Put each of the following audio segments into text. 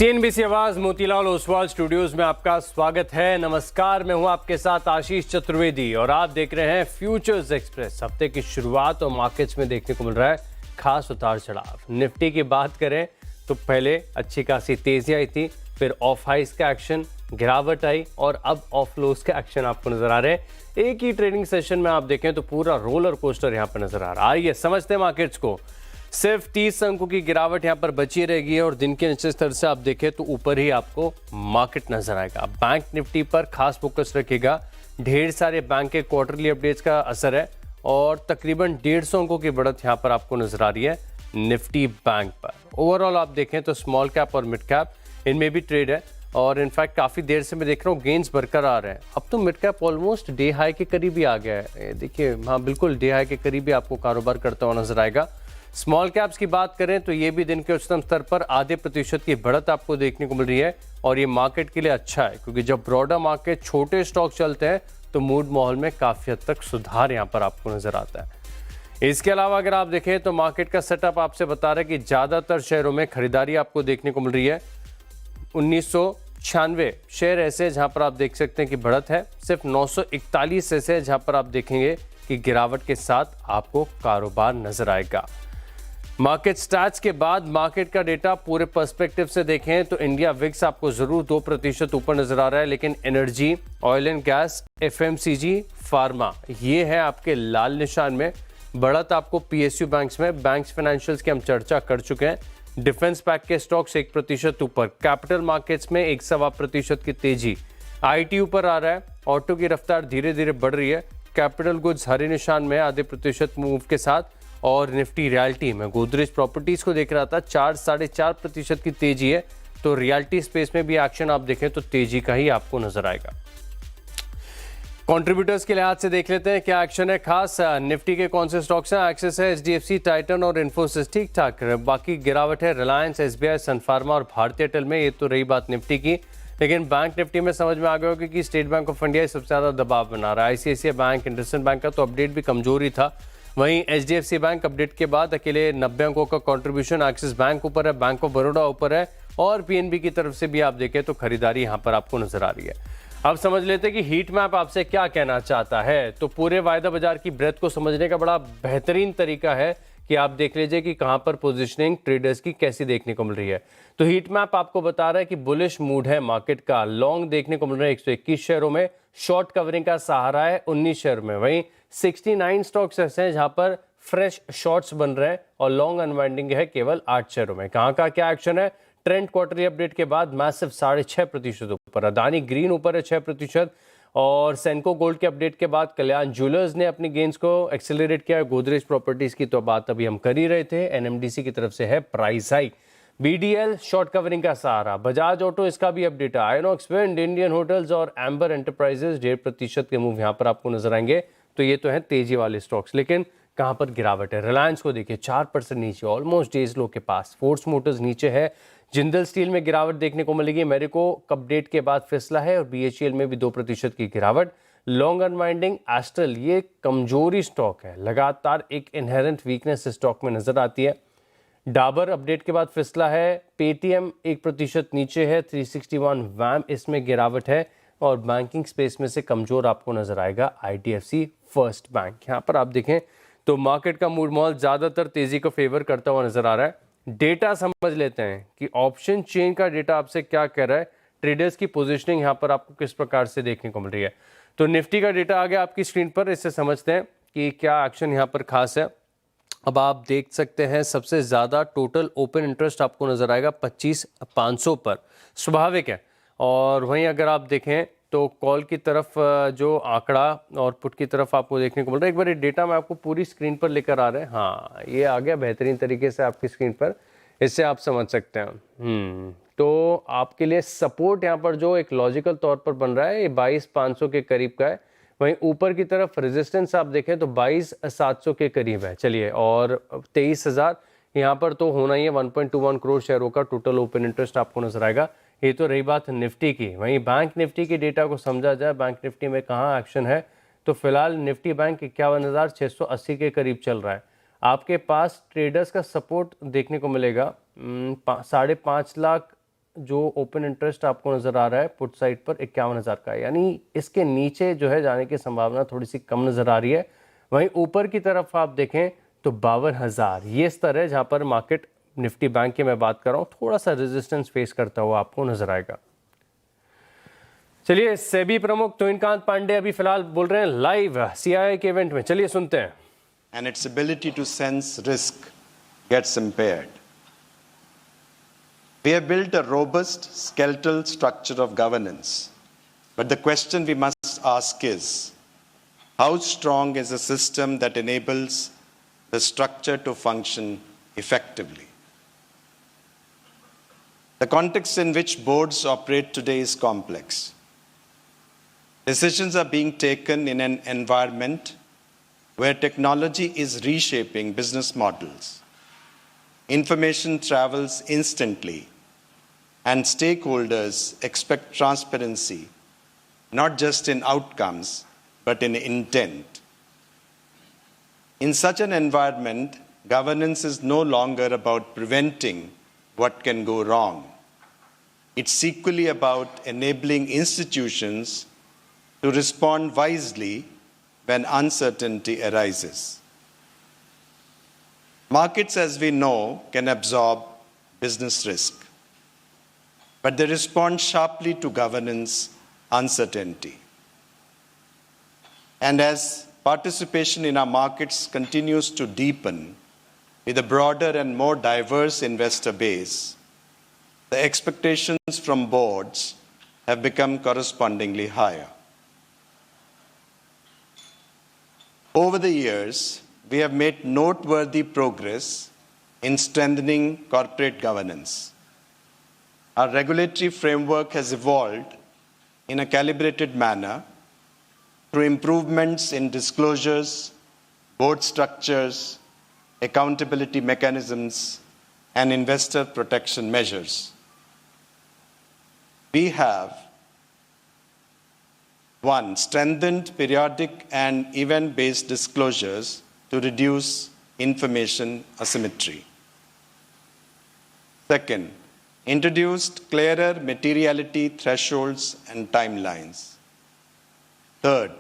CNBC आवाज Motilal Oswal studios में आपका स्वागत है। नमस्कार, मैं हूं आपके साथ आशीष चतुर्वेदी और आप देख रहे हैं फ्यूचर्स एक्सप्रेस। हफ्ते की शुरुआत और मार्केट्स में देखने को मिल रहा है खास उतार चढ़ाव। निफ्टी की बात करें तो पहले अच्छी खासी तेजी आई थी, फिर ऑफ हाइस का एक्शन, गिरावट आई और अब ऑफ लोस का एक्शन आपको नजर आ रहे हैं। एक ही ट्रेडिंग सेशन में आप देखें तो पूरा रोलर कोस्टर यहाँ पर नजर आ रहा है। आइए समझते हैं मार्केट्स को। सिर्फ 30 अंकों की गिरावट यहाँ पर बची रहेगी और दिन के निचले स्तर से आप देखें तो ऊपर ही आपको मार्केट नजर आएगा। बैंक निफ्टी पर खास फोकस रखेगा। ढेर सारे बैंक के क्वार्टरली अपडेट्स का असर है और तकरीबन 150 अंकों की बढ़त यहाँ पर आपको नजर आ रही है निफ्टी बैंक पर। ओवरऑल आप देखें तो स्मॉल कैप और मिड कैप इनमें भी ट्रेड है और इनफैक्ट काफी देर से मैं देख रहा हूँ गेंस बरकरार है। अब तो mid cap almost day high के करीब ही आ गया है। देखिए हाँ, बिल्कुल डे हाई के करीब ही आपको कारोबार करता हुआ नजर आएगा। स्मॉल कैप्स की बात करें तो ये भी दिन के उच्चतम स्तर पर आधे प्रतिशत की बढ़त आपको देखने को मिल रही है और ये मार्केट के लिए अच्छा है क्योंकि जब ब्रॉडर मार्केट छोटे स्टॉक चलते हैं तो मूड माहौल में काफी हद तक सुधार यहाँ पर आपको नजर आता है। इसके अलावा अगर आप देखें तो मार्केट का सेटअप आपसे बता रहा है कि ज्यादातर शेयरों में खरीदारी आपको देखने को मिल रही है। 1996 शेयर ऐसे जहां पर आप देख सकते हैं कि बढ़त है। सिर्फ 941 ऐसे जहां पर आप देखेंगे कि गिरावट के साथ आपको कारोबार नजर आएगा। मार्केट स्टैट्स के बाद मार्केट का डेटा पूरे पर्सपेक्टिव से देखें तो इंडिया विक्स आपको जरूर 2% ऊपर नजर आ रहा है, लेकिन energy, oil and gas, FMCG, pharma ये है आपके लाल निशान में। बढ़त आपको पीएसयू बैंक्स में, बैंक्स फाइनेंशियल्स की हम चर्चा कर चुके हैं। डिफेंस पैक के स्टॉक्स 1% ऊपर, कैपिटल मार्केट्स में 1.25% की तेजी। आईटी ऊपर आ रहा है, ऑटो की रफ्तार धीरे धीरे बढ़ रही है। कैपिटल गुड्स हरे निशान में आधे प्रतिशत मूव के साथ और निफ्टी रियल्टी में गोदरेज प्रॉपर्टीज को देख रहा था 4-4.5% की तेजी है। तो रियल्टी स्पेस में भी एक्शन आप देखें तो तेजी का ही आपको नजर आएगा। कंट्रीब्यूटर्स के लिहाज से देख लेते हैं क्या एक्शन है खास। निफ्टी के कौन से स्टॉक्स हैं? एक्सिस है, एचडीएफसी, टाइटन और इन्फोसिस ठीक ठाक। बाकी गिरावट है रिलायंस, एसबीआई, सन फार्मा और भारतीय एयरटेल में। ये तो रही बात निफ्टी की, लेकिन बैंक निफ्टी में समझ में आ गया होगा कि स्टेट बैंक ऑफ इंडिया सबसे ज्यादा दबाव बना रहा है। आईसीआईसीआई बैंक, इंडसइंड बैंक का तो अपडेट भी कमजोर ही था। वहीं एचडीएफसी बैंक अपडेट के बाद अकेले 90 अंकों का कंट्रीब्यूशन एक्सिस बैंक ऊपर है, बैंक ऑफ बड़ौदा ऊपर है और पीएनबी की तरफ से भी आप देखें तो खरीदारी यहां पर आपको नजर आ रही है। अब समझ लेते हैं कि हीट मैप आपसे क्या कहना चाहता है। तो पूरे वायदा बाजार की ब्रेथ को समझने का बड़ा बेहतरीन तरीका है कि आप देख लीजिए कि कहां पर पोजीशनिंग ट्रेडर्स की कैसी देखने को मिल रही है। तो हीट मैप आपको बता रहा है कि बुलिश मूड है मार्केट का। लॉन्ग देखने को मिल रहा है 121 शेयरों में, शॉर्ट कवरिंग का सहारा है 19 शेयर में। वहीं 69 स्टॉक्स ऐसे हैं जहां पर फ्रेश शॉर्ट्स बन रहे हैं और लॉन्ग अनवाइंडिंग है केवल 8 शेयरों में। कहां का क्या एक्शन है? ट्रेंड क्वार्टरली अपडेट के बाद मैसिव 6.5% ऊपर, अदानी ग्रीन ऊपर है 6% और सेंको गोल्ड के अपडेट के बाद कल्याण ज्वेलर्स ने अपनी गेंस को एक्सेलरेट किया है। गोदरेज प्रॉपर्टीज की तो बात अभी हम कर ही रहे थे, एनएमडीसी की तरफ से है price hike. BDL short covering का सहारा, बजाज ऑटो इसका भी अपडेट है। आयनॉक्स विंड, इंडियन होटल्स और एम्बर एंटरप्राइजेस 1.5% के मूव यहां पर आपको नजर आएंगे। तो ये तो है तेजी वाले स्टॉक्स, लेकिन कहां पर गिरावट है? रिलायंस को देखिए 4% नीचे, ऑलमोस्ट डेज लो के पास। फोर्स मोटर्स नीचे है। जिंदल स्टील में गिरावट देखने को मिलेगी। मेरिको अपडेट के बाद फिसला है और बीएचईएल में भी 2% की गिरावट। लॉन्ग अनवाइंडिंग एस्ट्रल ये कमजोरी स्टॉक है, लगातार एक इनहेरेंट वीकनेस स्टॉक में नजर आती है। डाबर अपडेट के बाद फिसला है। पेटीएम 1% नीचे है। 361 वैम इसमें गिरावट है और बैंकिंग स्पेस में से कमजोर आपको नजर आएगा आईडीएफसी फर्स्ट बैंक। यहाँ पर आप देखें तो मार्केट का मूड माहौल ज्यादातर तेजी को फेवर करता हुआ नजर आ रहा है। डेटा समझ लेते हैं कि ऑप्शन चेन का डेटा आपसे क्या कह रहा है, ट्रेडर्स की पोजीशनिंग यहाँ पर आपको किस प्रकार से देखने को मिल रही है। तो निफ्टी का डेटा आ गया आपकी स्क्रीन पर, इससे समझते हैं कि क्या एक्शन यहाँ पर खास है। अब आप देख सकते हैं सबसे ज्यादा टोटल ओपन इंटरेस्ट आपको नजर आएगा 25,500 पर, स्वाभाविक है। और वहीं अगर आप देखें तो कॉल की तरफ जो आंकड़ा और पुट की तरफ आपको देखने को मिल रहा है। एक बार ये डेटा मैं आपको पूरी स्क्रीन पर लेकर आ रहे हैं। हाँ, ये आ गया बेहतरीन तरीके से आपकी स्क्रीन पर, इससे आप समझ सकते हैं। तो आपके लिए सपोर्ट यहाँ पर जो एक लॉजिकल तौर पर बन रहा है ये 22,500 के करीब का है। वहीं ऊपर की तरफ रेजिस्टेंस आप देखें तो 22,700 के करीब है। चलिए, और 23,000 यहाँ पर तो होना ही है। 1.21 करोड़ शेयरों का टोटल ओपन इंटरेस्ट आपको नजर आएगा। ये तो रही बात निफ्टी की। वहीं बैंक निफ्टी की डेटा को समझा जाए, बैंक निफ्टी में कहाँ एक्शन है, तो फिलहाल निफ्टी बैंक 51,680 के करीब चल रहा है। आपके पास ट्रेडर्स का सपोर्ट देखने को मिलेगा 5.5 लाख जो ओपन इंटरेस्ट आपको नज़र आ रहा है पुट साइड पर 51,000 का है, यानी इसके नीचे जो है जाने की संभावना थोड़ी सी कम नज़र आ रही है। वहीं ऊपर की तरफ आप देखें तो 52,000 ये स्तर है जहां पर मार्केट निफ्टी बैंक की मैं बात कर रहा हूँ थोड़ा सा रेजिस्टेंस फेस करता हुआ आपको नजर आएगा। चलिए, सेबी प्रमुख तुहिनकांत पांडे अभी फिलहाल बोल रहे हैं लाइव सीआईआई के इवेंट में, चलिए सुनते हैं। And its ability to sense risk gets impaired. We have built a robust skeletal structure of governance, but the question we must ask is, how strong is a system that enables the structure to function effectively? The context in which boards operate today is complex. Decisions are being taken in an environment where technology is reshaping business models. Information travels instantly, and stakeholders expect transparency, not just in outcomes, but in intent. In such an environment, governance is no longer about preventing what can go wrong. It's equally about enabling institutions to respond wisely when uncertainty arises. Markets, as we know, can absorb business risk, but they respond sharply to governance uncertainty. And as participation in our markets continues to deepen with a broader and more diverse investor base, the expectations from boards have become correspondingly higher. Over the years, we have made noteworthy progress in strengthening corporate governance. Our regulatory framework has evolved in a calibrated manner through improvements in disclosures, board structures, accountability mechanisms, and investor protection measures. We have one, strengthened periodic and event-based disclosures to reduce information asymmetry. Second, introduced clearer materiality thresholds and timelines. Third,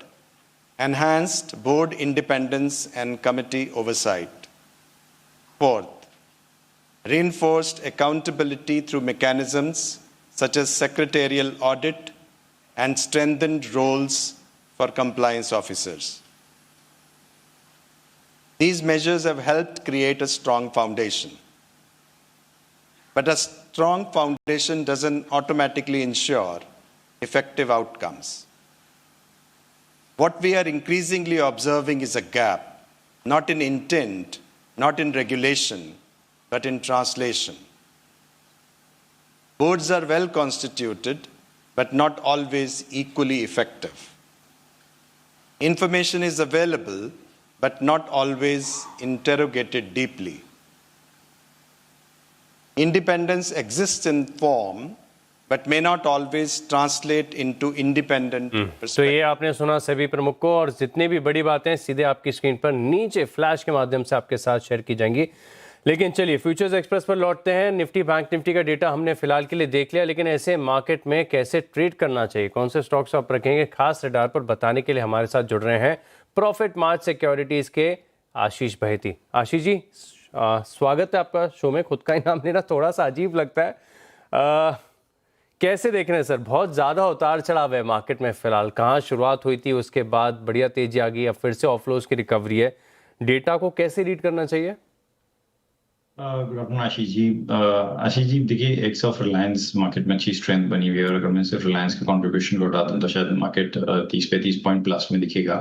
enhanced board independence and committee oversight. Fourth, reinforced accountability through mechanisms such as secretarial audit and strengthened roles for compliance officers. These measures have helped create a strong foundation. But a strong foundation doesn't automatically ensure effective outcomes. What we are increasingly observing is a gap, not in intent, not in regulation, but in translation. Boards are well constituted, but not always equally effective. Information is available, but not always interrogated deeply. Independence exists in form, but may not always translate into independent perspective. तो ये आपने सुना सेबी प्रमुख को, और जितनी भी बड़ी बातें सीधे आपकी स्क्रीन पर नीचे फ्लैश के माध्यम से आपके साथ शेयर की जाएंगी। लेकिन चलिए फ्यूचर्स एक्सप्रेस पर लौटते हैं। निफ्टी बैंक निफ्टी का डेटा हमने फिलहाल के लिए देख लिया, लेकिन ऐसे मार्केट में कैसे ट्रेड करना चाहिए, कौन से स्टॉक्स आप रखेंगे, खास रडार पर बताने के लिए हमारे साथ जुड़ रहे हैं प्रॉफिट मार्च सिक्योरिटीज के आशीष बहेती। आशीष जी, स्वागत है आपका शो में। खुद का ही नाम लेना थोड़ा सा अजीब लगता है, कैसे देख रहे हैं सर? बहुत ज़्यादा उतार चढ़ाव है मार्केट में फिलहाल। कहाँ शुरुआत हुई थी, उसके बाद बढ़िया तेजी आ गई, अब फिर से ऑफलोज की रिकवरी है। डेटा को कैसे रीड करना चाहिए? Good afternoon Ashish ji. आशीष जी देखिए, एक्स ऑफ रिलायंस मार्केट में अच्छी स्ट्रेंथ बनी हुई है, और अगर मैं सिर्फ रिलायंस के कंट्रीब्यूशन को उठाता हूं तो शायद मार्केट 30-35 पॉइंट प्लस में दिखेगा,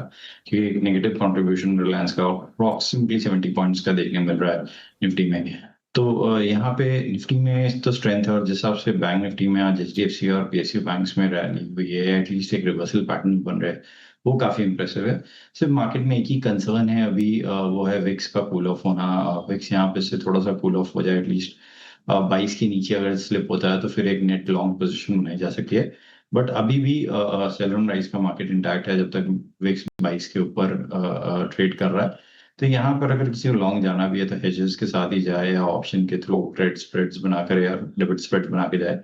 क्योंकि एक नेगेटिव कंट्रीब्यूशन रिलायंस का अप्रॉक्सीमेटली 70 पॉइंट्स का देखने मिल रहा है निफ्टी में। तो यहाँ पे निफ्टी में तो स्ट्रेंथ है, और जिस हिसाब से बैंक निफ्टी में आज HDFC और PSU बैंक्स में रैली हुई है, एटलीस्ट एक रिवर्सल पैटर्न बन रहा है, वो काफी इंप्रेसिव है। सिर्फ मार्केट में एक ही कंसर्न है अभी, वो है विक्स का कूल ऑफ होना। विक्स यहाँ पे से थोड़ा सा कूल ऑफ हो जाए, एटलीस्ट 22 के नीचे अगर स्लिप होता है तो फिर एक नेट लॉन्ग पोजीशन बनाई जा सकती है। बट अभी भी सेल ऑन राइज का मार्केट इंटैक्ट है जब तक विक्स 22 के ऊपर ट्रेड कर रहा है। तो यहाँ पर अगर किसी को लॉन्ग जाना भी है तो हेजेस के साथ ही जाए, या ऑप्शन के थ्रू क्रेडिट स्प्रेड्स बनाकर या डेबिट स्प्रेड्स बना के जाए,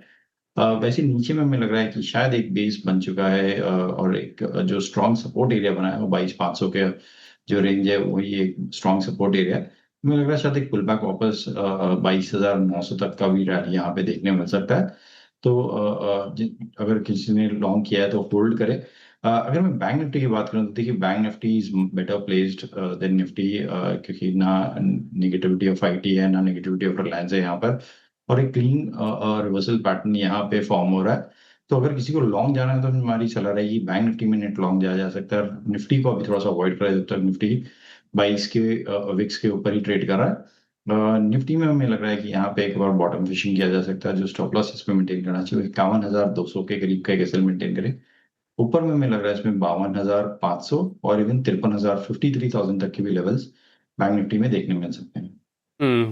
वैसे नीचे में हमें लग रहा है कि शायद एक बेस बन चुका है, और एक जो स्ट्रॉन्ग सपोर्ट एरिया बना है वो 22,500 के जो रेंज है वही एक स्ट्रॉन्ग सपोर्ट एरिया है। हमें लग रहा है शायद एक पुल बैक वापस 22,900 तक का भी रैली यहाँ पे देखने मिल सकता है। तो अगर किसी ने लॉन्ग किया है तो होल्ड करे। अगर मैं बैंक निफ्टी की बात करूं तो देखिए bank Nifty is better placed than Nifty, क्योंकि ना नेगेटिविटी ऑफ आईटी है ना नेगेटिविटी ऑफ रिलायंस है यहाँ पर, और एक क्लीन रिवर्सल पैटर्न यहाँ पे फॉर्म हो रहा है। तो अगर किसी को लॉन्ग जाना है तो हमारी सलाह रहेगी बैंक निफ्टी में नेट लॉन्ग जाया जा सकता है। निफ्टी को अभी थोड़ा सा अवॉइड करा जब तक निफ्टी 22 के विक्स के ऊपर ही ट्रेड कर रहा है। निफ्टी में हमें लग रहा है कि यहाँ पे एक बार बॉटम फिशिंग किया जा सकता है। जो स्टॉप लॉस इसमें मेंटेन करना चाहिए 51,200 के करीब का एक एसएल मेंटेन करे। ऊपर में हमें लग रहा है इसमें 52,500 और इवन 53,000 53,000 तक के भी लेवल्स बैंक निफ्टी में देखने मिल सकते हैं।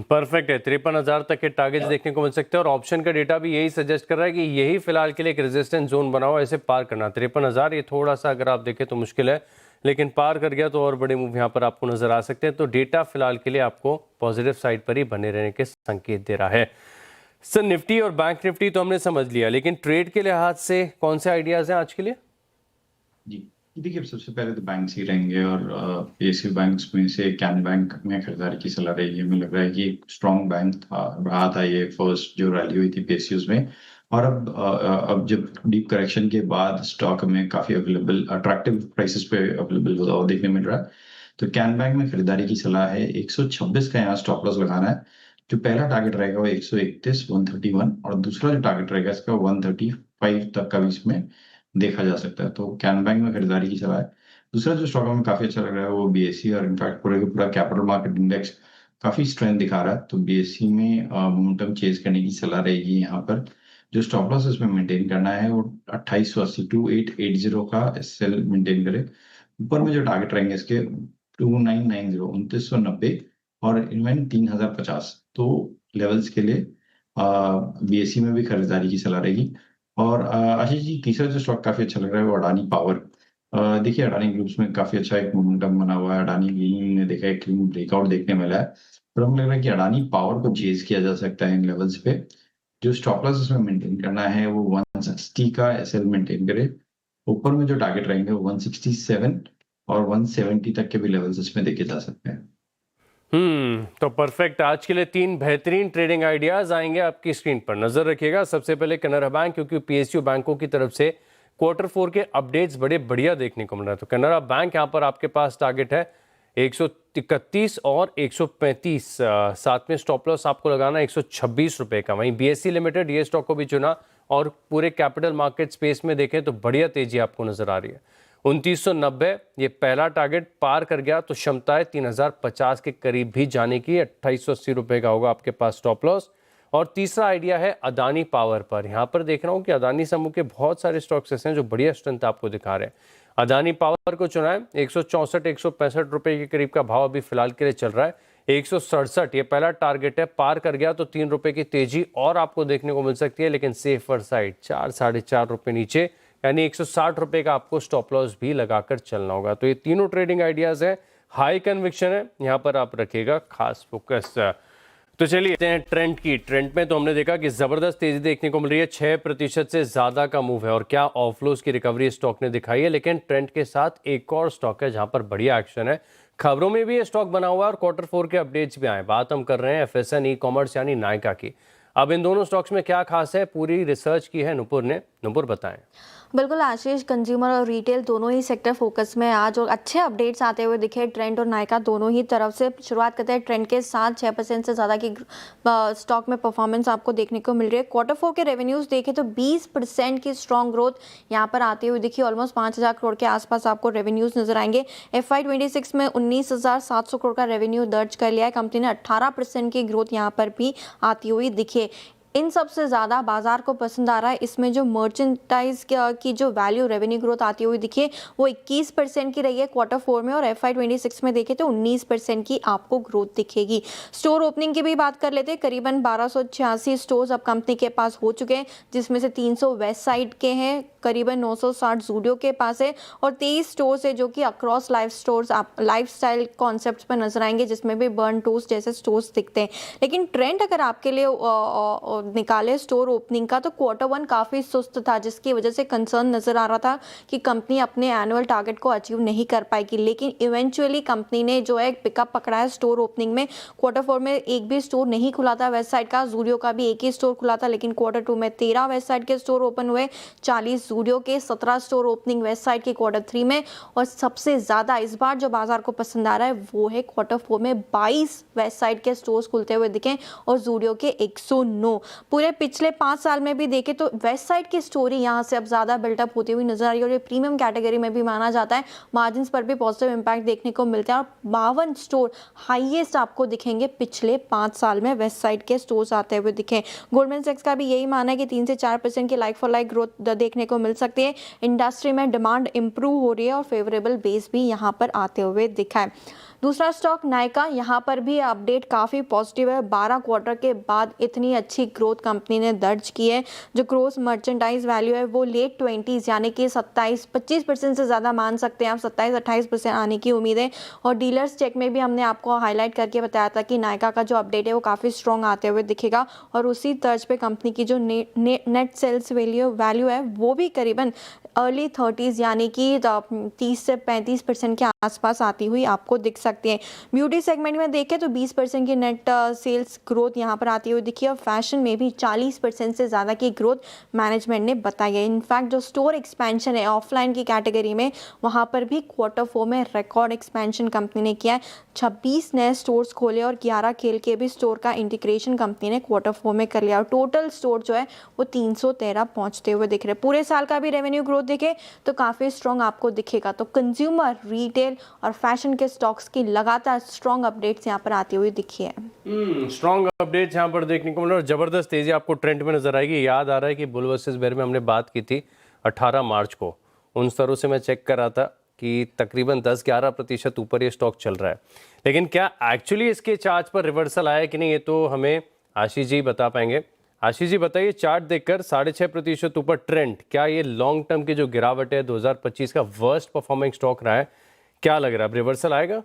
परफेक्ट है। 53,000 तक के टारगेट्स देखने को मिल सकते हैं और ऑप्शन का डेटा भी यही सजेस्ट कर रहा है कि यही फिलहाल के लिए एक रेजिस्टेंस जोन बना हुआ है, ऐसे पार करना 53,000 ये थोड़ा सा अगर आप देखें तो मुश्किल है, लेकिन पार कर गया तो और बड़े मूव यहाँ पर आपको नजर आ सकते हैं। तो डेटा फिलहाल के लिए आपको पॉजिटिव साइड पर ही बने रहने के संकेत दे रहा है। सर निफ्टी और बैंक निफ्टी तो हमने समझ लिया, लेकिन ट्रेड के लिहाज से कौन से आइडियाज हैं आज के लिए? जी देखिए, सबसे पहले तो बैंक ही रहेंगे और पीएसयू बैंक्स में से कैन बैंक में खरीदारी की सलाह रहेगी। हमें लग रहा है कि स्ट्रॉन्ग बैंक रहा था ये फर्स्ट जो रैली हुई थी पीएसयूज में, और अब जब डीप करेक्शन के बाद स्टॉक में काफी अवेलेबल अट्रैक्टिव प्राइसेस पे अवेलेबल होता हुआ देखने मिल रहा है। तो कैन बैंक में खरीदारी की सलाह है। 126 का यहाँ स्टॉप लॉस लगाना है। जो पहला टारगेट रहेगा वो 131 131 और दूसरा जो टारगेट रहेगा इसका 135 तक का भी इसमें देखा जा सकता है। तो कैन बैंक में खरीदारी की सलाह है। दूसरा जो स्टॉक हमें काफी अच्छा लग रहा है वो बीएससी, और इनफैक्ट पूरे का पूरा कैपिटल मार्केट इंडेक्स काफी स्ट्रेंथ दिखा रहा है। तो बीएससी में मोमेंटम चेज करने की सलाह रहेगी। यहाँ पर जो स्टॉप लॉस इसमें मेंटेन करना है वो 2880 2880 का एसएल मेंटेन करे। ऊपर में जो टारगेट रहेंगे इसके 2990 2990 और इवन 3050 तो लेवल्स के लिए बीएससी में भी खरीदारी की सलाह रहेगी। और आशीष जी, तीसरा जो स्टॉक काफी अच्छा लग रहा है वो अडानी पावर। देखिए अडानी ग्रुप्स में काफी अच्छा एक मोमेंटम बना हुआ है। अडानी ने देखा है क्लीन ब्रेकआउट देखने मिला है, पर हमें लग रहा है कि अडानी पावर को चेज किया जा सकता है इन लेवल्स पे। जो स्टॉप लॉस इसमें मेंटेन करना है वो 160 का एसएल मेंटेन करे। ऊपर में जो टारगेट रहेंगे वो 167 और 170 तक के भी लेवल्स इसमें देखे जा सकते हैं। तो परफेक्ट। आज के लिए 3 बेहतरीन ट्रेडिंग आइडियाज आएंगे आपकी स्क्रीन पर, नजर रखिएगा। सबसे पहले कनारा बैंक, क्योंकि पीएसयू बैंकों की तरफ से Q4 के अपडेट्स बड़े बढ़िया देखने को मिल रहा है। तो कनारा बैंक यहाँ पर आपके पास टारगेट है 131 और 135, साथ में स्टॉप लॉस आपको लगाना 126 रुपए का। वहीं बीएससी लिमिटेड ये स्टॉक को भी चुना और पूरे कैपिटल मार्केट स्पेस में देखें तो बढ़िया तेजी आपको नजर आ रही है। 2990 ये पहला टारगेट पार कर गया तो क्षमता है 3050 के करीब भी जाने की। 2880 रुपए का होगा आपके पास स्टॉप लॉस। और तीसरा आइडिया है अदानी पावर पर। यहाँ पर देख रहा हूँ कि अदानी समूह के बहुत सारे स्टॉक्स ऐसे हैं जो बढ़िया स्ट्रेंथ आपको दिखा रहे हैं। अदानी पावर को चुना है 164 165 रुपए के करीब का भाव अभी फिलहाल के लिए चल रहा है। 167 ये पहला टारगेट है, पार कर गया तो 3 रुपए की तेजी और आपको देखने को मिल सकती है, लेकिन सेफर साइड 4 साढ़े 4 रुपए नीचे, यानी 160 रुपए का आपको स्टॉप लॉस भी लगाकर चलना होगा। तो ये तीनों ट्रेडिंग आइडियाज हैं, हाई कन्विक्शन है, यहाँ पर आप रखिएगा खास फोकस। तो चलिए ट्रेंड की। ट्रेंड में तो हमने देखा कि जबरदस्त तेजी देखने को मिल रही है, 6% से ज्यादा का मूव है और क्या ऑफलोज की रिकवरी स्टॉक ने दिखाई है। लेकिन ट्रेंड के साथ एक और स्टॉक है जहां पर बढ़िया एक्शन है, खबरों में भी ये स्टॉक बना हुआ है और Q4 के अपडेट्स भी आए। बात हम कर रहे हैं एफएसएन ई कॉमर्स यानी नायका की। अब इन दोनों स्टॉक्स में क्या खास है, पूरी रिसर्च की है नुपुर ने। नुपुर बताएं। बिल्कुल आशीष, कंज्यूमर और रिटेल दोनों ही सेक्टर फोकस में आज और अच्छे अपडेट्स आते हुए दिखे। ट्रेंड और नायका दोनों ही तरफ से शुरुआत करते हैं। ट्रेंड के साथ 6% से ज़्यादा की स्टॉक में परफॉर्मेंस आपको देखने को मिल रही है। Q4 के रेवेन्यूज़ देखें तो 20% की स्ट्रॉन्ग ग्रोथ यहाँ पर आती हुई दिखी। ऑलमोस्ट 5,000 करोड़ के आसपास आपको रेवेन्यूज़ नजर आएंगे। FY26 में 19,700 करोड़ का रेवेन्यू दर्ज कर लिया है। कंपनी ने 18% की ग्रोथ यहाँ पर भी आती हुई दिखे। इन सबसे ज़्यादा बाजार को पसंद आ रहा है इसमें जो मर्चेंटाइज की जो वैल्यू रेवेन्यू ग्रोथ आती हुई दिखी वो 21% की रही है Q4 में, और FY26 में देखें तो 19% की आपको ग्रोथ दिखेगी। स्टोर ओपनिंग की भी बात कर लेते हैं। करीबन 1286 स्टोर्स अब कंपनी के पास हो चुके हैं, जिसमें से 300 वेस्ट साइड के हैं, करीबन 960 जूडियो के पास है और 23 स्टोर्स है जो कि अक्रॉस लाइफस्टाइल कॉन्सेप्ट्स पर नजर आएंगे, जिसमें भी बर्न टूस जैसे स्टोर्स दिखते हैं। लेकिन ट्रेंड अगर आपके लिए निकाले स्टोर ओपनिंग का, तो Q1 काफ़ी सुस्त था, जिसकी वजह से कंसर्न नज़र आ रहा था कि कंपनी अपने एनुअल टारगेट को अचीव नहीं कर पाएगी। लेकिन इवेंचुअली कंपनी ने जो है पिकअप पकड़ा है स्टोर ओपनिंग में। Q4 में एक भी स्टोर नहीं खुला था वेस्ट साइड का, जूडियो का भी एक ही स्टोर खुला था, लेकिन Q2 में 13 वेस्ट साइड के स्टोर ओपन हुए, 40 जूडियो के, 17 स्टोर ओपनिंग वेस्ट साइड के Q3 में। और सबसे ज़्यादा इस बार जो बाजार को पसंद आ रहा है वो है Q4 में 22 वेस्ट साइड के स्टोर्स खुलते हुए दिखे और जूडियो के 109। पूरे पिछले 5 साल में भी देखे तो वेस्ट साइड की स्टोरी यहाँ से अब ज़्यादा बिल्टअप होती हुई नजर आ रही है और ये प्रीमियम कैटेगरी में भी माना जाता है। मार्जिन पर भी पॉजिटिव इंपैक्ट देखने को मिलता है और 52 स्टोर हाईएस्ट आपको दिखेंगे पिछले 5 साल में वेस्ट साइड के स्टोर्स आते हुए दिखे। गोल्डमैन सैक्स का भी यही मानना है कि 3 से 4% की लाइक फॉर लाइक ग्रोथ देखने को मिल सकती है। इंडस्ट्री में डिमांड इंप्रूव हो रही है और फेवरेबल बेस भी यहाँ पर आते हुए दिखा है। दूसरा स्टॉक नायका, यहाँ पर भी अपडेट काफ़ी पॉजिटिव है। 12 क्वार्टर के बाद इतनी अच्छी ग्रोथ कंपनी ने दर्ज की है। जो ग्रोस मर्चेंडाइज वैल्यू है वो लेट 20s यानी कि 27-25% से ज़्यादा मान सकते हैं आप, 27-28% आने की उम्मीद है। और डीलर्स चेक में भी हमने आपको हाईलाइट करके बताया था कि नायका का जो अपडेट है वो काफ़ी स्ट्रॉन्ग आते हुए दिखेगा और उसी तर्ज पे कंपनी की जो नेट सेल्स वैल्यू है वो भी करीबन अर्ली 30s यानी कि 30 से 35% के आसपास आती हुई आपको दिख सकती है। ब्यूटी सेगमेंट में देखें तो 20% की नेट सेल्स ग्रोथ यहाँ पर आती हुई दिखी और फैशन में भी 40% से ज़्यादा की ग्रोथ मैनेजमेंट ने बताई है। इनफैक्ट जो स्टोर एक्सपेंशन है ऑफलाइन की कैटेगरी में, वहाँ पर भी Q4 में रिकॉर्ड एक्सपेंशन कंपनी ने किया है। 26 नए स्टोर्स खोले और 11 खेल के भी स्टोर का इंटीग्रेशन कंपनी ने Q4 में कर लिया और टोटल स्टोर जो है वो 313 पहुँचते हुए दिख रहे। पूरे साल का भी रेवेन्यू ग्रोथ देखे तो काफ़ी स्ट्रॉन्ग आपको दिखेगा। तो कंज्यूमर, रिटेल और फैशन के स्टॉक्स की लगातार स्ट्रॉन्ग अपडेट्स यहाँ पर आती हुई दिखी है। स्ट्रॉन्ग अपडेट्स यहाँ पर देखने को मिल रहा है और जबरदस्त तेजी आपको ट्रेंड में नजर आएगी। याद आ रहा है कि बुल वर्सेस बेयर में हमने बात की थी 18 मार्च को, उन स्तरों से मैं चेक कर रहा था कि तकरीबन 10-11% ऊपर ये स्टॉक चल रहा है। लेकिन क्या एक्चुअली इसके चार्ट पर रिवर्सल आया कि नहीं, ये तो हमें आशीष जी बता पाएंगे। आशीष जी बताइए, चार्ट देखकर 6.5% ऊपर ट्रेंड, क्या ये लॉन्ग टर्म की जो गिरावट है 2025 का वर्स्ट परफॉर्मिंग स्टॉक रहा है, क्या लग रहा है अब रिवर्सल आएगा?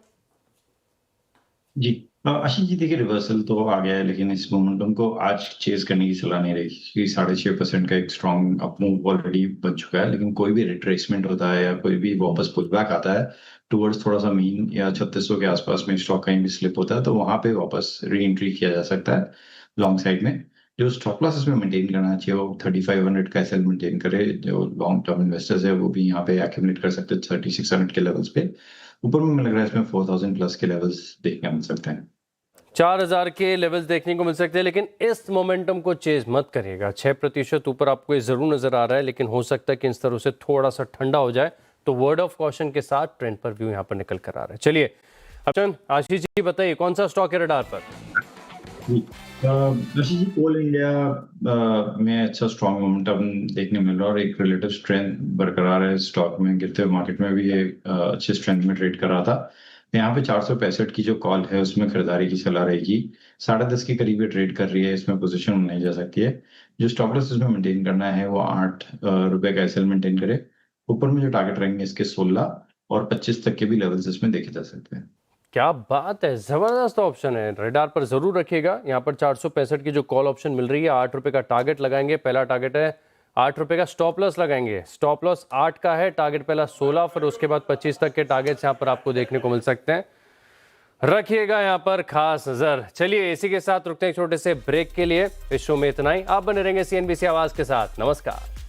जी आशीष जी, देखिए रिवर्सल तो आ गया है, लेकिन इस मोमेंटम को आज चेज करने की सलाह नहीं रहेगी क्योंकि 6.5% का एक स्ट्रॉन्ग अपमूव ऑलरेडी बन चुका है। लेकिन कोई भी रिट्रेसमेंट होता है या कोई भी वापस पुल बैक आता है टुवर्ड्स थोड़ा सा मीन या 3600 के आसपास में स्टॉक कहीं भी स्लिप होता है तो वहां पे वापस री एंट्री किया जा सकता है लॉन्ग साइड में। जो स्टॉप लॉस इसमें मेंटेन करना चाहिए वो 3500 का एसएल मेंटेन करे। जो लॉन्ग टर्म इन्वेस्टर्स है वो भी यहाँ पे एक्यूमुलेट कर सकते हैं 3600 के लेवल्स पे। ऊपर में मुझे लग रहा है इसमें 4000 प्लस के लेवल्स देखने को मिल सकते हैं, 4000 के लेवल्स देखने को मिल सकते हैं। लेकिन इस मोमेंटम को चेज मत करिएगा, 6% ऊपर आपको ये जरूर नजर आ रहा है, लेकिन हो सकता है कि इस तरह से थोड़ा सा ठंडा हो जाए। तो वर्ड ऑफ कॉशन के साथ ट्रेंड पर व्यू यहाँ पर निकल कर आ रहा है। चलिए अब आशीष जी बताइए, कौन सा स्टॉक है रडार पर? आशीष जी, कोल इंडिया में अच्छा स्ट्रॉन्ग मोमेंटम देखने मिल रहा है और एक रिलेटिव स्ट्रेंथ बरकरार है स्टॉक में। गिरते हुए मार्केट में भी ये अच्छे स्ट्रेंथ में ट्रेड कर रहा था। यहाँ पे 465 की जो कॉल है उसमें खरीदारी की सलाह रहेगी। 10.5 के करीब ये ट्रेड कर रही है, इसमें पोजीशन बनाई जा सकती है। जो स्टॉप लॉस इसमें मेंटेन करना है वो 8 रुपए का एसएल मेंटेन करे। ऊपर में जो टारगेट रहेंगे इसके 16 और 25 तक के भी लेवल्स इसमें देखे जा सकते हैं। क्या बात है, जबरदस्त ऑप्शन है, रडार पर जरूर रखिएगा। यहाँ पर 465 की जो कॉल ऑप्शन मिल रही है, 8 रुपए का टारगेट लगाएंगे। पहला टारगेट है 8 रुपए का, स्टॉप लॉस लगाएंगे। स्टॉप लॉस 8 का है, टारगेट पहला 16, फिर उसके बाद 25 तक के टारगेट्स यहाँ पर आपको देखने को मिल सकते हैं। रखिएगा यहाँ पर खास नजर। चलिए इसी के साथ रुकते हैं छोटे से ब्रेक के लिए। इस शो में इतना ही। आप बने रहेंगे CNBC आवाज के साथ। नमस्कार।